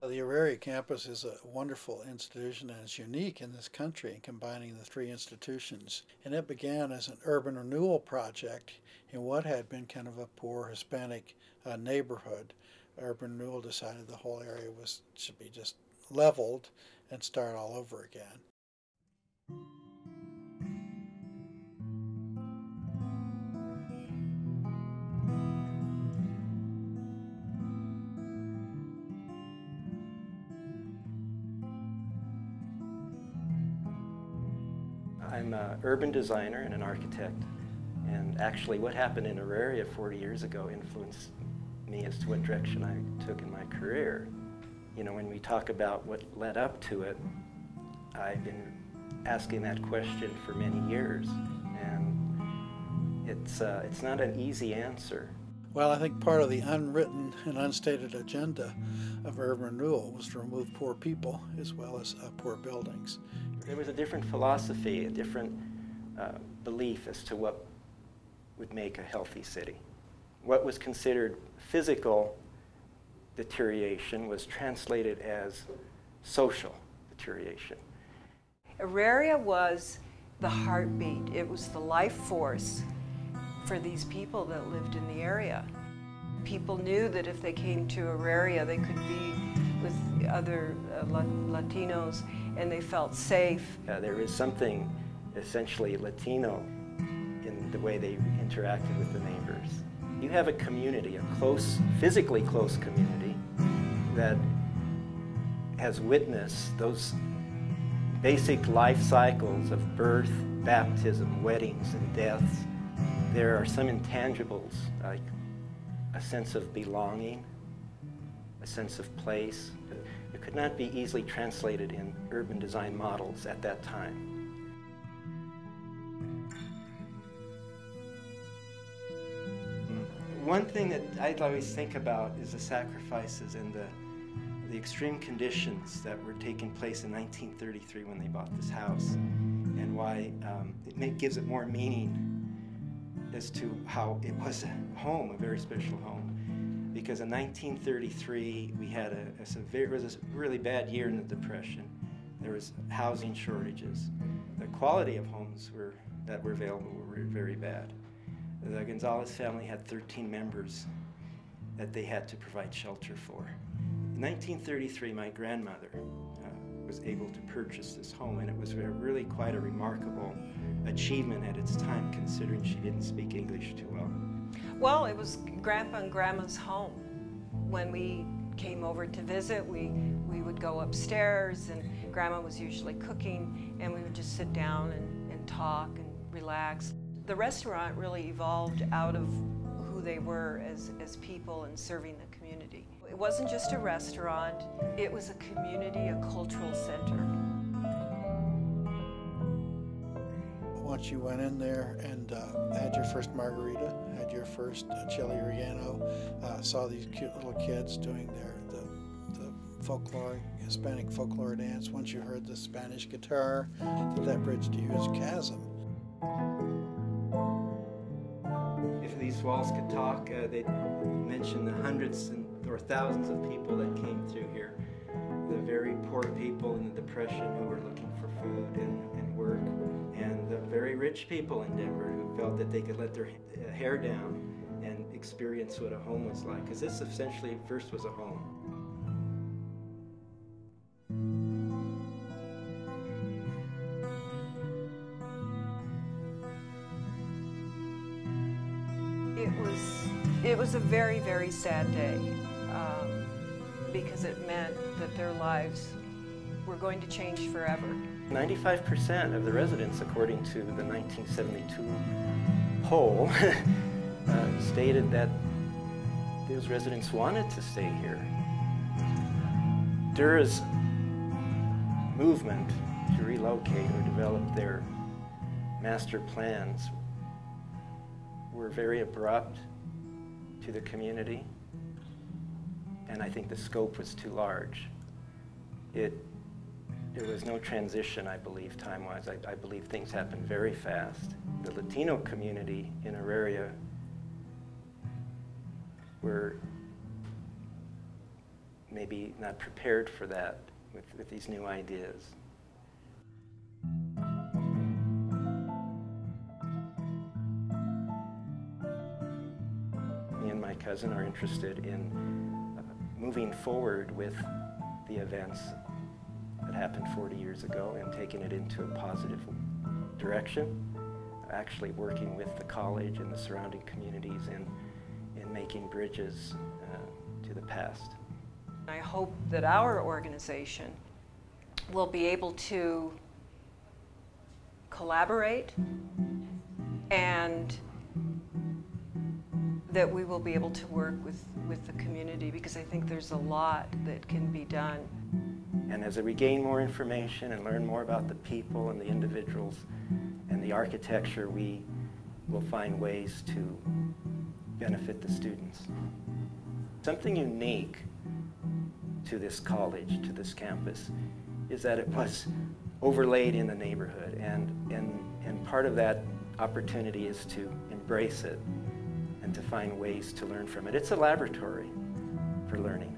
The Auraria Campus is a wonderful institution, and it's unique in this country in combining the three institutions. And it began as an urban renewal project in what had been kind of a poor Hispanic neighborhood. Urban renewal decided the whole area should be just leveled and start all over again. I'm an urban designer and an architect, and actually what happened in Auraria 40 years ago influenced me as to what direction I took in my career. You know, when we talk about what led up to it, I've been asking that question for many years, and it's not an easy answer. Well, I think part of the unwritten and unstated agenda of urban renewal was to remove poor people as well as poor buildings. There was a different philosophy, a different belief as to what would make a healthy city. What was considered physical deterioration was translated as social deterioration. Auraria was the heartbeat. It was the life force for these people that lived in the area. People knew that if they came to Auraria, they could be with other Latinos, and they felt safe. There is something essentially Latino in the way they interacted with the neighbors. You have a community, a close, physically close community that has witnessed those basic life cycles of birth, baptism, weddings, and deaths. There are some intangibles, like a sense of belonging, a sense of place. It could not be easily translated in urban design models at that time. One thing that I always think about is the sacrifices and the extreme conditions that were taking place in 1933 when they bought this house, and why it gives it more meaning as to how it was a home, a very special home. Because in 1933, we had it was a really bad year in the Depression. There was housing shortages. The quality of homes that were available were very bad. The Gonzalez family had 13 members that they had to provide shelter for. In 1933, my grandmother was able to purchase this home, and it was really quite a remarkable achievement at its time, considering she didn't speak English too well. Well, it was Grandpa and Grandma's home. When we came over to visit, we would go upstairs, and Grandma was usually cooking, and we would just sit down and talk and relax. The restaurant really evolved out of who they were as people and serving the community. It wasn't just a restaurant, it was a community, a cultural center. Once you went in there and had your first margarita, had your first chili relleno, saw these cute little kids doing the folklore, Hispanic folklore dance. Once you heard the Spanish guitar, that bridged a huge chasm. If these walls could talk, they'd mention the hundreds or thousands of people that came through here. The very poor people in the Depression who were looking for food and work, and the very rich people in Denver who felt that they could let their hair down and experience what a home was like, because this essentially first was a home. It was a very, very sad day because it meant that their lives were going to change forever. 95% of the residents, according to the 1972 poll, stated that those residents wanted to stay here. Dura's movement to relocate or develop their master plans were very abrupt to the community, and I think the scope was too large. There was no transition, I believe, time-wise. I believe things happened very fast. The Latino community in Auraria were maybe not prepared for that with these new ideas. Me and my cousin are interested in moving forward with the events that happened 40 years ago and taking it into a positive direction, actually working with the college and the surrounding communities in making bridges to the past. I hope that our organization will be able to collaborate and that we will be able to work with the community, because I think there's a lot that can be done. And as we gain more information and learn more about the people and the individuals and the architecture, we will find ways to benefit the students. Something unique to this college, to this campus, is that it was overlaid in the neighborhood, and part of that opportunity is to embrace it and to find ways to learn from it. It's a laboratory for learning.